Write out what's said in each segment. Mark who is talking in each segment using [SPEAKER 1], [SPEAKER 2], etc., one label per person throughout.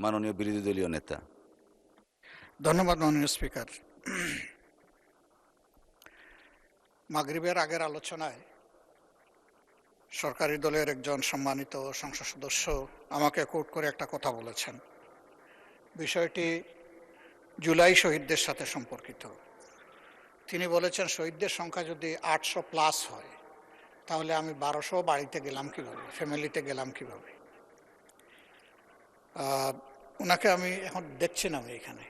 [SPEAKER 1] মাননীয় বিরোধী দলীয় নেতা।
[SPEAKER 2] ধন্যবাদ মাননীয় স্পিকার। মাগরিবের আগের আলোচনায় সরকারি দলের একজন সম্মানিত সংসদ সদস্য আমাকে কোট করে একটা কথা বলেছেন। বিষয়টি জুলাই শহীদদের সাথে সম্পর্কিত। তিনি বলেছেন, শহীদদের সংখ্যা যদি 800+ হয় তাহলে আমি 1200 বাড়িতে গেলাম কিভাবে, ফ্যামিলিতে গেলাম কিভাবে। ওনাকে আমি এখন দেখছি না, আমি এখানে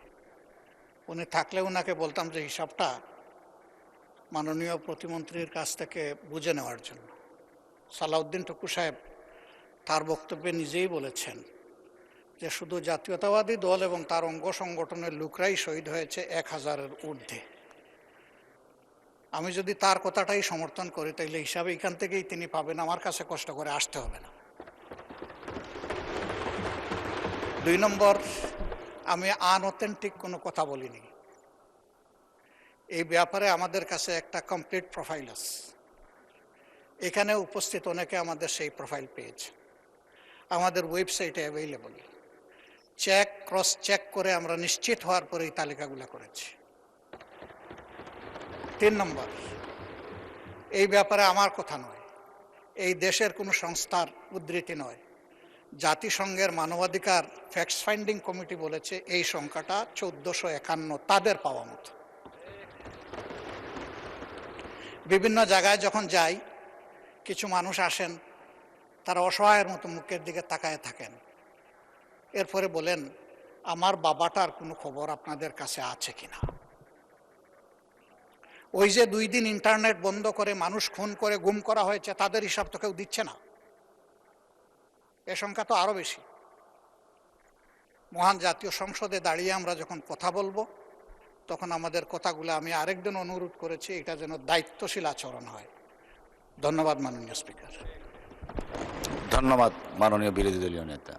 [SPEAKER 2] উনি থাকলে ওনাকে বলতাম যে হিসাবটা মাননীয় প্রতিমন্ত্রীর কাছ থেকে বুঝে নেওয়ার জন্য। সালাউদ্দিন টুকু সাহেব তার বক্তব্যে নিজেই বলেছেন যে শুধু জাতীয়তাবাদী দল এবং তার অঙ্গ সংগঠনের লোকরাই শহীদ হয়েছে 1000-এর ঊর্ধ্বে। আমি যদি তার কথাটাই সমর্থন করি তাহলে হিসাবে এখান থেকেই তিনি পাবেন, আমার কাছে কষ্ট করে আসতে হবে না। 2 নম্বর, আমি আনঅথেন্টিক কোনো কথা বলিনি। এই ব্যাপারে আমাদের কাছে একটা কমপ্লিট প্রোফাইল আছে। এখানে উপস্থিত অনেকে আমাদের সেই প্রোফাইল পেয়েছে, আমাদের ওয়েবসাইটে অ্যাভেইলেবল। ক্রস চেক করে আমরা নিশ্চিত হওয়ার পরে এই তালিকাগুলো করেছি। 3 নম্বর, এই ব্যাপারে আমার কথা নয়, এই দেশের কোনো সংস্থার উদ্ধৃতি নয়, জাতিসংঘের মানবাধিকার ফ্যাক্টস ফাইন্ডিং কমিটি বলেছে এই সংখ্যাটা 1451 তাদের পাওয়া মতো। বিভিন্ন জায়গায় যখন যাই, কিছু মানুষ আসেন, তারা অসহায়ের মতো মুখের দিকে তাকায় থাকেন, এরপরে বলেন আমার বাবাটার কোনো খবর আপনাদের কাছে আছে কিনা। ওই যে 2 দিন ইন্টারনেট বন্ধ করে মানুষ খুন করে গুম করা হয়েছে, তাদের হিসাব তো কেউ দিচ্ছে না। এ সংখ্যা তো আরো বেশি। মহান জাতীয় সংসদে দাঁড়িয়ে আমরা যখন কথা বলবো, তখন আমাদের কথাগুলো, আমি আরেকদিন অনুরোধ করেছি, এটা যেন দায়িত্বশীল আচরণ হয়। ধন্যবাদ মাননীয় স্পিকার।
[SPEAKER 1] ধন্যবাদ মাননীয় বিরোধী দলীয় নেতা।